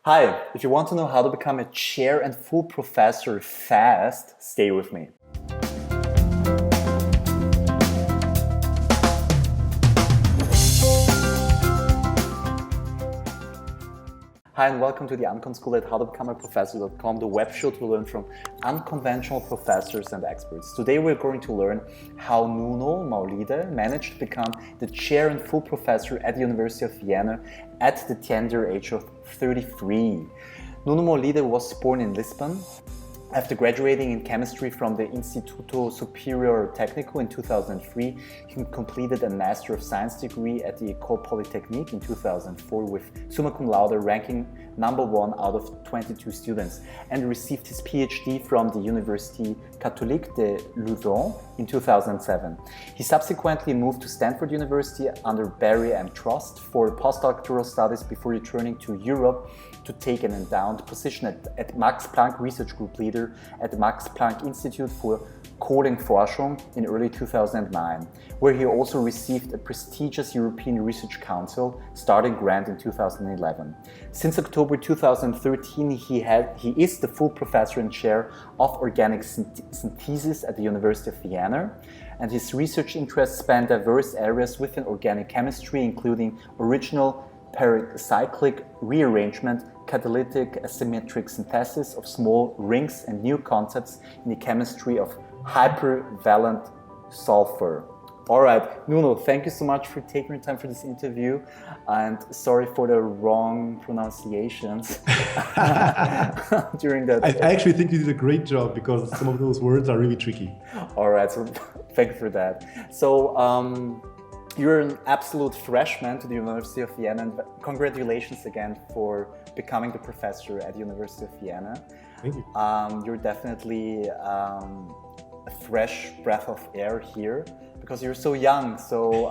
Hi, if you want to know how to become a chair and full professor fast, stay with me. Hi and welcome to the Uncon School at howtobecomeaprofessor.com, the web show to learn from unconventional professors and experts. Today we're going to learn how Nuno Maulide managed to become the chair and full professor at the University of Vienna at the tender age of 33. Nuno Maulide was born in Lisbon. After graduating in chemistry from the Instituto Superior Técnico in 2003, he completed a Master of Science degree at the École Polytechnique in 2004 with summa cum laude ranking #1 out of 22 students, and received his PhD from the Université Catholique de Leuven in 2007. He subsequently moved to Stanford University under Barry M. Trost for postdoctoral studies before returning to Europe to take an endowed position at Max Planck Research Group leader at the Max Planck Institute for Kohlenforschung in early 2009, where he also received a prestigious European Research Council starting grant in 2011. Since October 2013, he is the full professor and chair of organic synthesis at the University of Vienna, and his research interests span diverse areas within organic chemistry, including original pericyclic rearrangement, catalytic asymmetric synthesis of small rings, and new concepts in the chemistry of hypervalent sulfur. All right, Nuno, thank you so much for taking your time for this interview, and sorry for the wrong pronunciations during that. I actually think you did a great job because some of those words are really tricky. All right, so thank you for that. So, you're an absolute freshman to the University of Vienna, and congratulations again for becoming the professor at the University of Vienna. Thank you. You're definitely a fresh breath of air here because you're so young. So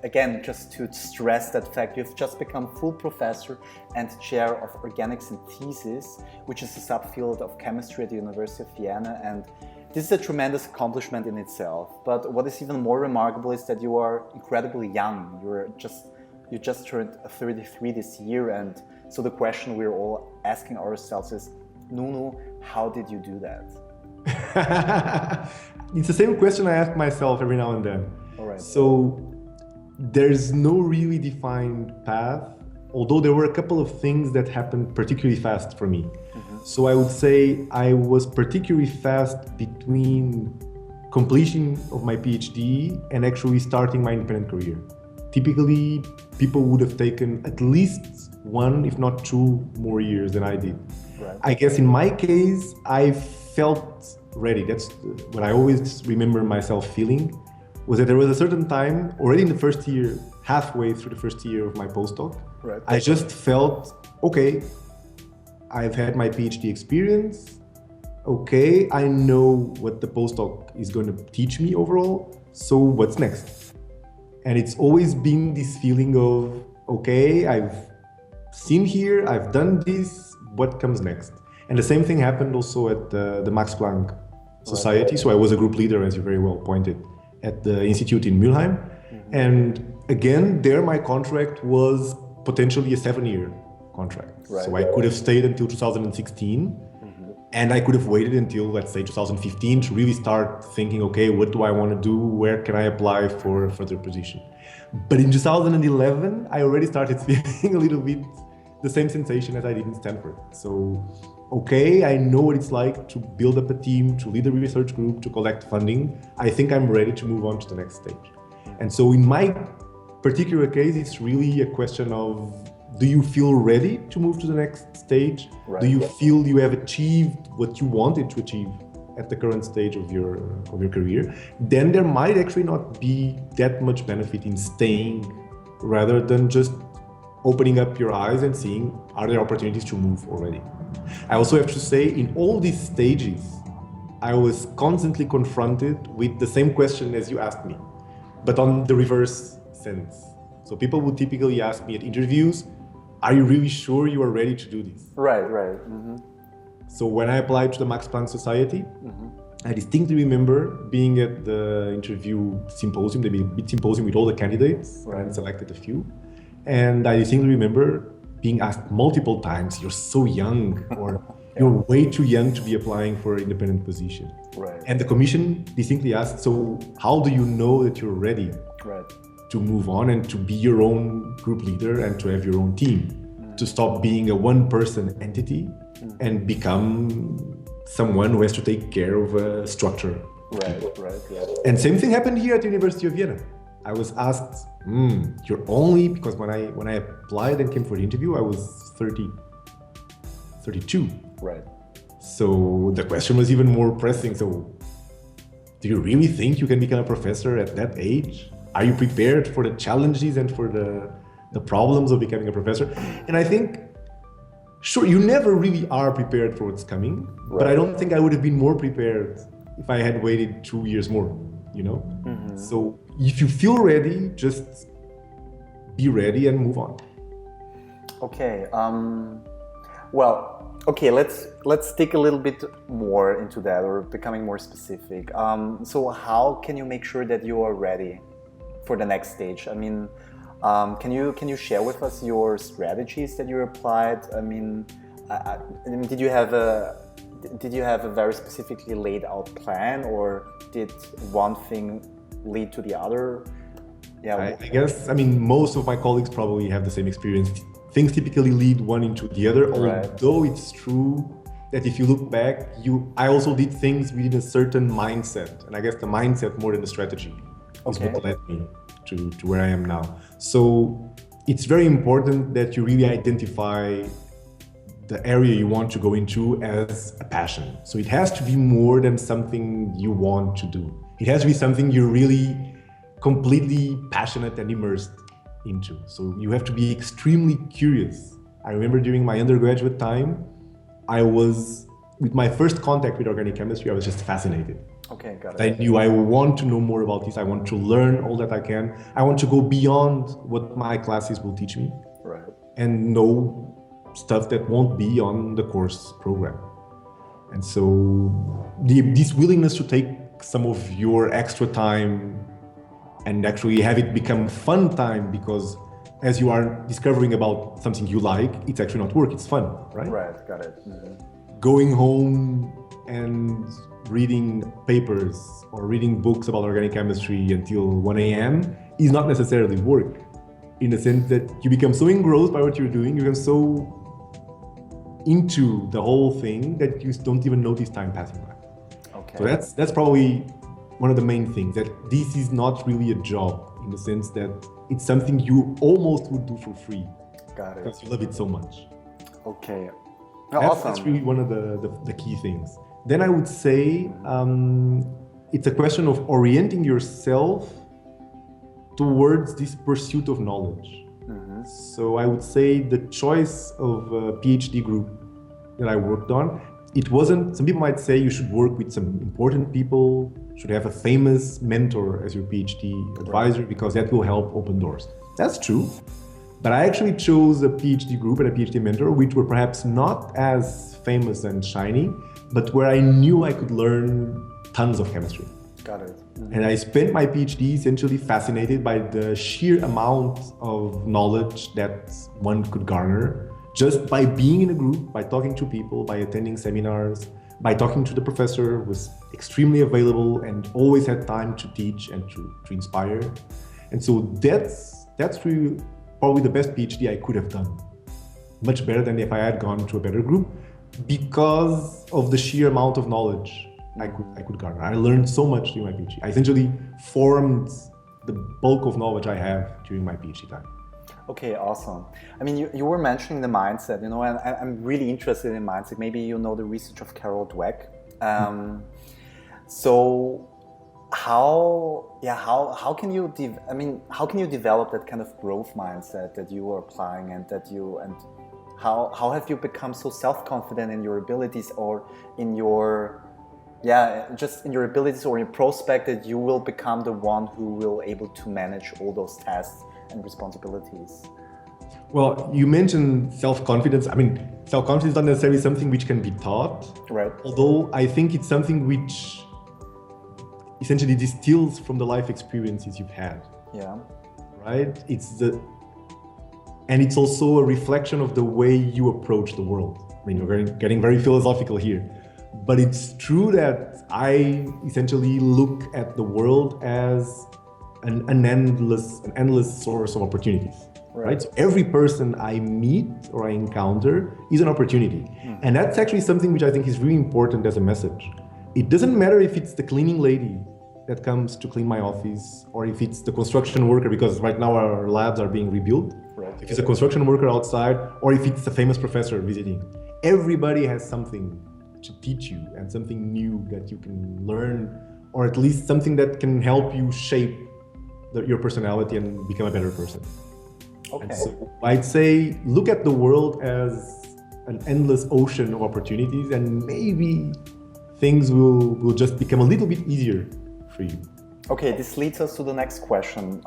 again, just to stress that fact, you've just become full professor and chair of organic synthesis, which is a subfield of chemistry at the University of Vienna. And this is a tremendous accomplishment in itself, but what is even more remarkable is that you are incredibly young. You just turned 33 this year, and so the question we're all asking ourselves is, Nuno, how did you do that? It's the same question I ask myself every now and then. All right. So there's no really defined path, although there were a couple of things that happened particularly fast for me. Mm-hmm. So I would say I was particularly fast between completion of my PhD and actually starting my independent career. Typically, people would have taken at least 1, if not 2 more years than I did. Right. I guess in my case, I felt ready. That's what I always remember myself feeling, was that there was a certain time, already in the first year, halfway through the first year of my postdoc, right. I just felt, okay, I've had my PhD experience, okay, I know what the postdoc is going to teach me overall, so what's next? And it's always been this feeling of, okay, I've seen here, I've done this, what comes next? And the same thing happened also at the Max Planck Society. Right. So I was a group leader, as you very well pointed, at the institute in Mülheim. Mm-hmm. And again, there my contract was potentially a 7-year contract. Right. So I could have stayed until 2016. Mm-hmm. And I could have waited until, let's say, 2015 to really start thinking, okay, what do I want to do? Where can I apply for a further position? But in 2011, I already started feeling a little bit the same sensation as I did in Stanford. So, okay, I know what it's like to build up a team, to lead a research group, to collect funding. I think I'm ready to move on to the next stage. And so in my particular case, it's really a question of, do you feel ready to move to the next stage? Right. Do you feel you have achieved what you wanted to achieve at the current stage of your career? Then there might actually not be that much benefit in staying rather than just opening up your eyes and seeing, are there opportunities to move already? I also have to say, in all these stages, I was constantly confronted with the same question as you asked me, but on the reverse sense. So people would typically ask me at interviews, are you really sure you are ready to do this? Right. Mm-hmm. So when I applied to the Max Planck Society, mm-hmm. I distinctly remember being at the interview symposium, the big symposium with all the candidates, right. And selected a few. And I distinctly remember being asked multiple times, you're so young, or you're way too young to be applying for an independent position. Right. And the commission distinctly asked, so how do you know that you're ready Right. to move on and to be your own group leader and to have your own team, to stop being a one-person entity and become someone who has to take care of a structure. Right, yeah. And same thing happened here at the University of Vienna. I was asked, you're only, because when I applied and came for the interview, I was 32. Right. So the question was even more pressing. So do you really think you can become a professor at that age? Are you prepared for the challenges and for the problems of becoming a professor? And I think, sure, you never really are prepared for what's coming, but I don't think I would have been more prepared if I had waited 2 years more, you know? So if you feel ready, just be ready and move on. Okay. Okay. Let's dig a little bit more into that, or becoming more specific. So how can you make sure that you are ready for the next stage? I mean, can you share with us your strategies that you applied? I mean, did you have a very specifically laid out plan, or did one thing lead to the other? Yeah. I guess, I mean, most of my colleagues probably have the same experience. Things typically lead one into the other, although it's true that if you look back, I also did things within a certain mindset. And I guess the mindset more than the strategy is what led me to where I am now. So it's very important that you really identify the area you want to go into as a passion. So it has to be more than something you want to do. It has to be something you're really completely passionate and immersed into. So you have to be extremely curious. I remember during my undergraduate time, with my first contact with organic chemistry, I was just fascinated. Okay, got it. I knew I want to know more about this. I want to learn all that I can. I want to go beyond what my classes will teach me. Right. And know stuff that won't be on the course program. And so this willingness to take some of your extra time and actually have it become fun time, because as you are discovering about something you like, it's actually not work, it's fun, right? Right, got it. Mm-hmm. Going home and reading papers or reading books about organic chemistry until 1 a.m. is not necessarily work, in the sense that you become so engrossed by what you're doing, you become so into the whole thing that you don't even notice time passing by. Okay. So that's probably one of the main things, that this is not really a job, in the sense that it's something you almost would do for free. Got it. Because you love it so much. Okay. Awesome. That's really one of the key things. Then I would say it's a question of orienting yourself towards this pursuit of knowledge. So I would say the choice of a PhD group that I worked on, it wasn't, some people might say you should work with some important people, should have a famous mentor as your PhD advisor, because that will help open doors. That's true. But I actually chose a PhD group and a PhD mentor, which were perhaps not as famous and shiny, but where I knew I could learn tons of chemistry. Got it. And I spent my PhD essentially fascinated by the sheer amount of knowledge that one could garner just by being in a group, by talking to people, by attending seminars, by talking to the professor who was extremely available and always had time to teach and to inspire. And so that's really probably the best PhD I could have done. Much better than if I had gone to a better group, because of the sheer amount of knowledge I could garner. I learned so much during my PhD. I essentially formed the bulk of knowledge I have during my PhD time. Okay, awesome. I mean, you were mentioning the mindset, and I'm really interested in mindset. Maybe you know the research of Carol Dweck. So how can you how can you develop that kind of growth mindset that you are applying, and how have you become so self-confident in your abilities, or in your just in your abilities or your prospect, that you will become the one who will able to manage all those tasks and responsibilities? Well, you mentioned self-confidence. I mean, self-confidence is not necessarily something which can be taught. Right. Although I think it's something which essentially distills from the life experiences you've had. Yeah. Right? It's And it's also a reflection of the way you approach the world. I mean, we're getting very philosophical here, but it's true that I essentially look at the world as an endless source of opportunities. Right? So every person I meet or I encounter is an opportunity. And that's actually something which I think is really important as a message. It doesn't matter if it's the cleaning lady that comes to clean my office, or if it's the construction worker, because right now our labs are being rebuilt. Right. If it's a construction worker outside, or if it's a famous professor visiting. Everybody has something to teach you and something new that you can learn, or at least something that can help you shape your personality and become a better person. Okay. And so I'd say look at the world as an endless ocean of opportunities, and maybe things will just become a little bit easier for you. Okay, this leads us to the next question.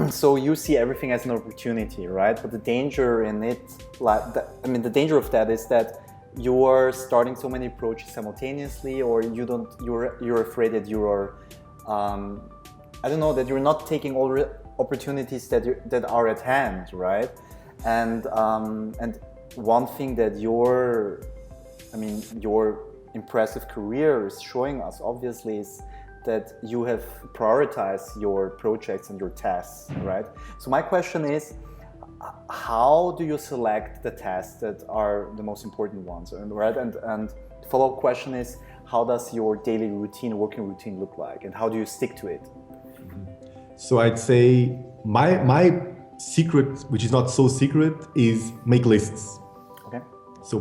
So you see everything as an opportunity, right? But the danger in it, the danger of that is that you are starting so many approaches simultaneously, or you're afraid that you are, that you're not taking all opportunities that are at hand, right? And one thing that your impressive career is showing us, obviously, is that you have prioritized your projects and your tasks, right? So my question is, how do you select the tasks that are the most important ones, right? And the follow-up question is, how does your daily routine, working routine look like, and how do you stick to it? So I'd say my secret, which is not so secret, is make lists. Okay. So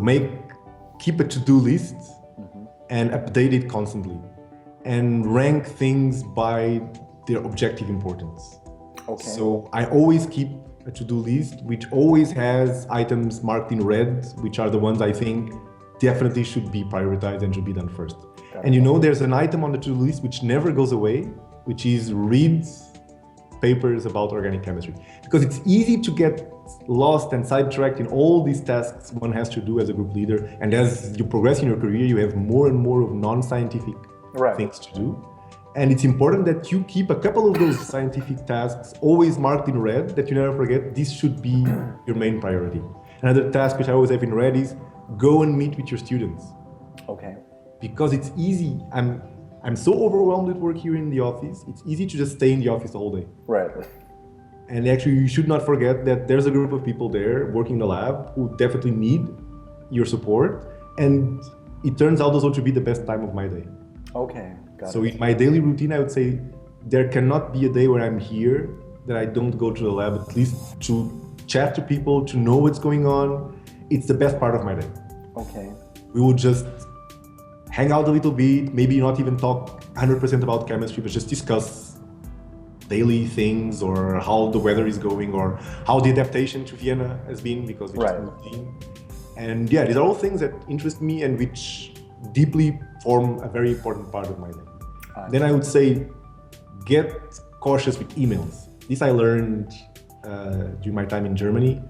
keep a to-do list and update it constantly, and rank things by their objective importance. Okay. So I always keep a to-do list which always has items marked in red, which are the ones I think definitely should be prioritized and should be done first. And there's an item on the to-do list which never goes away, which is read papers about organic chemistry. Because it's easy to get lost and sidetracked in all these tasks one has to do as a group leader. And as you progress in your career, you have more and more of non-scientific things to do. And it's important that you keep a couple of those scientific tasks always marked in red, that you never forget this should be your main priority. Another task which I always have in red is go and meet with your students. Okay. Because it's easy. I'm so overwhelmed with work here in the office. It's easy to just stay in the office the whole day. Right. And actually, you should not forget that there's a group of people there working in the lab who definitely need your support. And it turns out also to be the best time of my day. Okay, got So it. in my daily routine, I would say there cannot be a day where I'm here that I don't go to the lab, at least to chat to people, to know what's going on. It's the best part of my day. Okay. We will just hang out a little bit, maybe not even talk 100% about chemistry, but just discuss daily things, or how the weather is going, or how the adaptation to Vienna has been, because we just moved in. And yeah, these are all things that interest me and which deeply form a very important part of my day. Then I would say, get cautious with emails. This I learned during my time in Germany.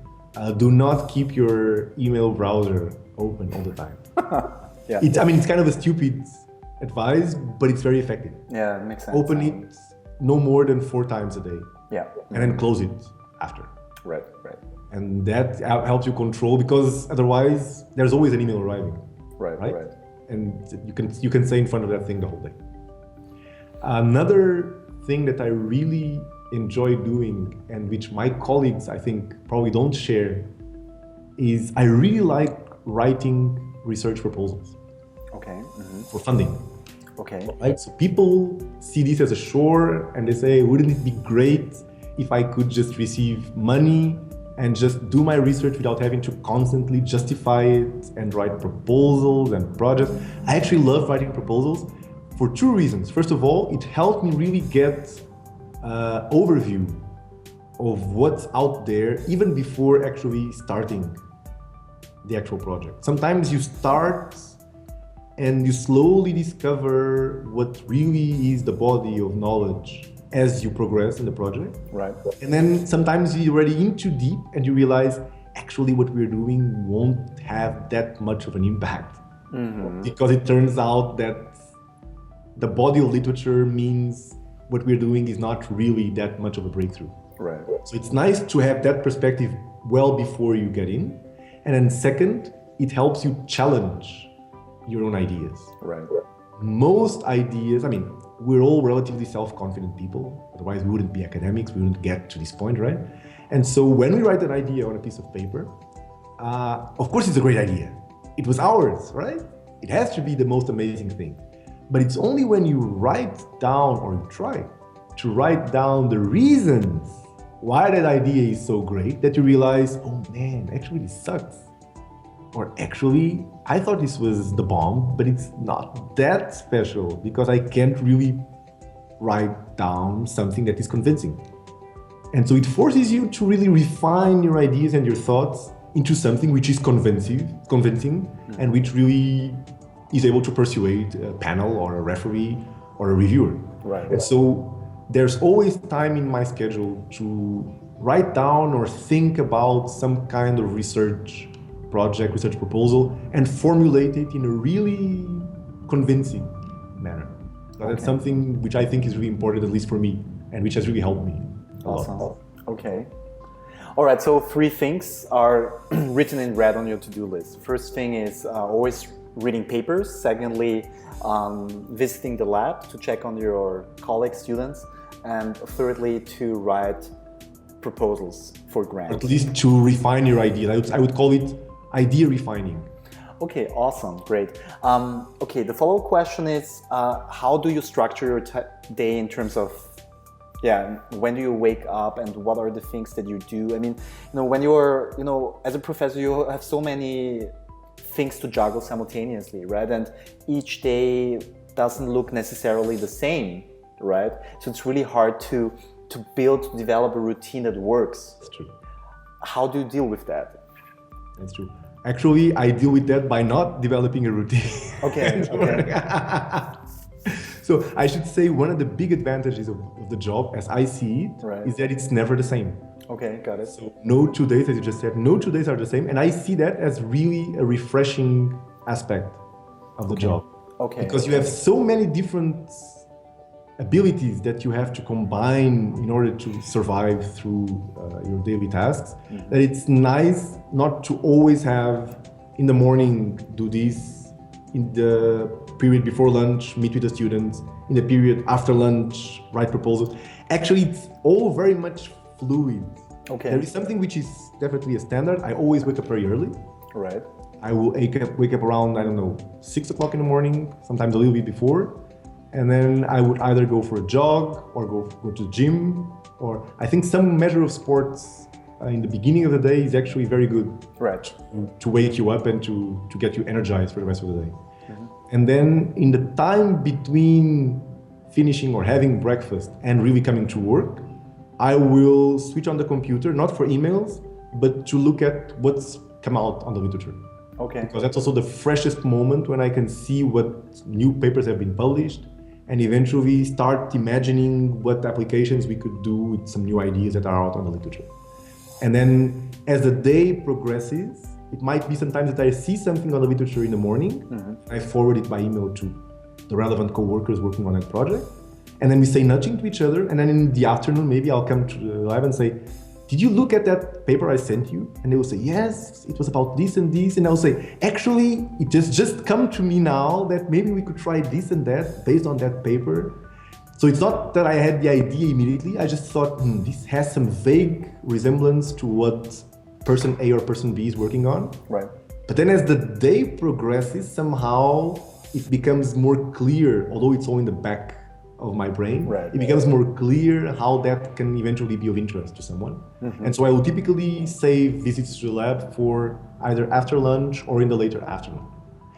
Do not keep your email browser open all the time. Yeah. It's kind of a stupid advice, but it's very effective. Yeah, it makes sense. Open it no more than 4 times a day. Yeah. And then close it after. Right. And that helps you control, because otherwise there's always an email arriving. Right. And you can stay in front of that thing the whole day. Another thing that I really enjoy doing, and which my colleagues I think probably don't share, is I really like writing research proposals. Okay. For funding. Okay. Right? So people see this as a chore and they say, wouldn't it be great if I could just receive money and just do my research without having to constantly justify it and write proposals and projects. I actually love writing proposals for 2 reasons. First of all, it helped me really get an overview of what's out there even before actually starting the actual project. Sometimes you start and you slowly discover what really is the body of knowledge as you progress in the project. Right. And then sometimes you're already in too deep and you realize actually what we're doing won't have that much of an impact. Because it turns out that the body of literature means what we're doing is not really that much of a breakthrough. Right. So it's nice to have that perspective well before you get in. And then second, it helps you challenge your own ideas. Right. Most ideas, I mean, we're all relatively self-confident people. Otherwise, we wouldn't be academics. We wouldn't get to this point, right? And so when we write an idea on a piece of paper, of course, it's a great idea. It was ours, right? It has to be the most amazing thing. But it's only when you write down, or you try to write down the reasons why that idea is so great, that you realize, oh man, actually this sucks. Or actually, I thought this was the bomb, but it's not that special because I can't really write down something that is convincing. And so it forces you to really refine your ideas and your thoughts into something which is convincing, and which really is able to persuade a panel or a referee or a reviewer. Right. And so there's always time in my schedule to write down or think about some kind of research project, research proposal, and formulate it in a really convincing manner. So that's something which I think is really important, at least for me, and which has really helped me a lot. Awesome. Okay. All right, so 3 things are written in red on your to-do list. First thing is always reading papers. Secondly, visiting the lab to check on your colleagues, students. And thirdly, to write proposals for grants. At least to refine your ideas. I would call it idea refining. Okay, awesome, great. Okay, the follow-up question is, how do you structure your day in terms of, when do you wake up and what are the things that you do? I mean, when you're, as a professor, you have so many things to juggle simultaneously, right? And each day doesn't look necessarily the same, right? So it's really hard to develop a routine that works. That's true. How do you deal with that? That's true. Actually, I deal with that by not developing a routine. Okay. So I should say one of the big advantages of the job, as I see it, is that it's never the same. Okay, got it. So no 2 days, as you just said, no 2 days are the same. And I see that as really a refreshing aspect of the job. Okay. Because you have so many different abilities that you have to combine in order to survive through your daily tasks, that it's nice not to always have in the morning do this, in the period before lunch meet with the students, in the period after lunch write proposals. Actually, it's all very much fluid. Okay. There is something which is definitely a standard. I always wake up very early. Right. I will wake up around, 6 o'clock in the morning, sometimes a little bit before. And then I would either go for a jog or go to the gym, or I think some measure of sports in the beginning of the day is actually very good. Right. To wake you up and to get you energized for the rest of the day. And then in the time between finishing or having breakfast and really coming to work, I will switch on the computer, not for emails, but to look at what's come out on the literature. Okay. Because that's also the freshest moment when I can see what new papers have been published, and eventually start imagining what applications we could do with some new ideas that are out on the literature. And then as the day progresses, it might be sometimes that I see something on the literature in the morning, I forward it by email to the relevant co-workers working on that project, and then we say nudging to each other, and then in the afternoon, maybe I'll come to the lab and say, did you look at that paper I sent you? And they will say, yes, it was about this and this. And I'll say, actually, it just come to me now that maybe we could try this and that based on that paper. So it's not that I had the idea immediately. I just thought, this has some vague resemblance to what person A or person B is working on. Right. But then as the day progresses, somehow it becomes more clear, although it's all in the back of my brain, it becomes more clear how that can eventually be of interest to someone. And so I will typically save visits to the lab for either after lunch or in the later afternoon.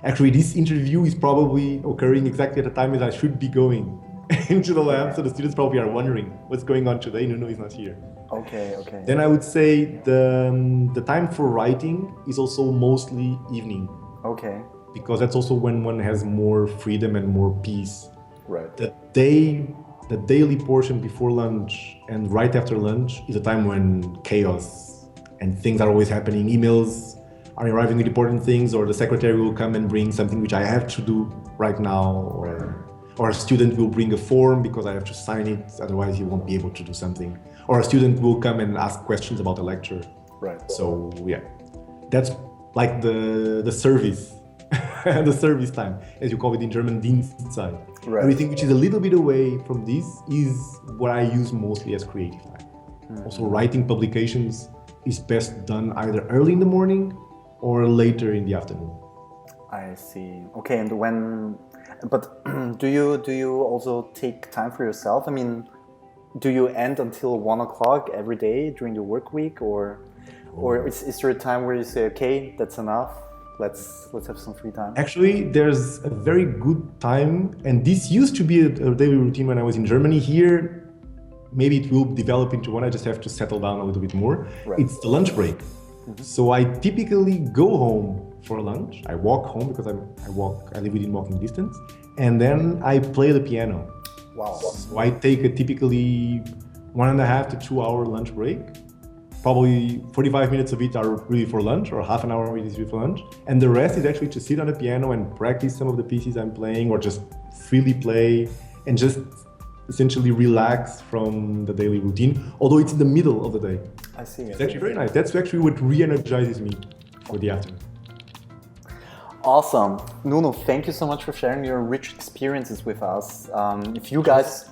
Actually, this interview is probably occurring exactly at the time as I should be going into the lab, so the students probably are wondering what's going on today. Nuno is not here. Okay. Then I would say the time for writing is also mostly evening. Okay. Because that's also when one has more freedom and more peace. Right. The daily portion before lunch and right after lunch is a time when chaos and things are always happening. Emails are arriving with important things, or the secretary will come and bring something which I have to do right now, or a student will bring a form because I have to sign it, otherwise he won't be able to do something. Or a student will come and ask questions about a lecture. Right. So yeah, that's like the service, the service time, as you call it in German, Dienstzeit. Right. Everything which is a little bit away from this is what I use mostly as creative time. Also, writing publications is best done either early in the morning or later in the afternoon. I see. Okay, and but do you also take time for yourself? I mean, do you end until 1 o'clock every day during the work week, or is there a time where you say, okay, that's enough, let's have some free time? Actually, there's a very good time, and this used to be a daily routine when I was in Germany. Here, maybe it will develop into one. I just have to settle down a little bit more. Right. It's the lunch break. So I typically go home for lunch. I walk home because I live within walking distance, and then I play the piano. Wow. So I take a typically 1.5 to 2 hour lunch break. Probably 45 minutes of it are really for lunch, or half an hour is really for lunch. And the rest is actually to sit on the piano and practice some of the pieces I'm playing, or just freely play and just essentially relax from the daily routine, although it's in the middle of the day. I see. It's actually very nice. That's actually what re-energizes me for the afternoon. Awesome. Nuno, thank you so much for sharing your rich experiences with us. If you guys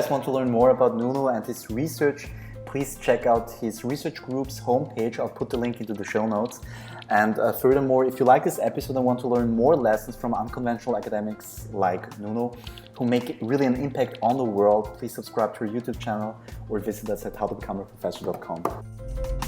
want to learn more about Nuno and his research, please check out his research group's homepage. I'll put the link into the show notes. And furthermore, if you like this episode and want to learn more lessons from unconventional academics like Nuno, who make really an impact on the world, please subscribe to our YouTube channel or visit us at howtobecomeaprofessor.com.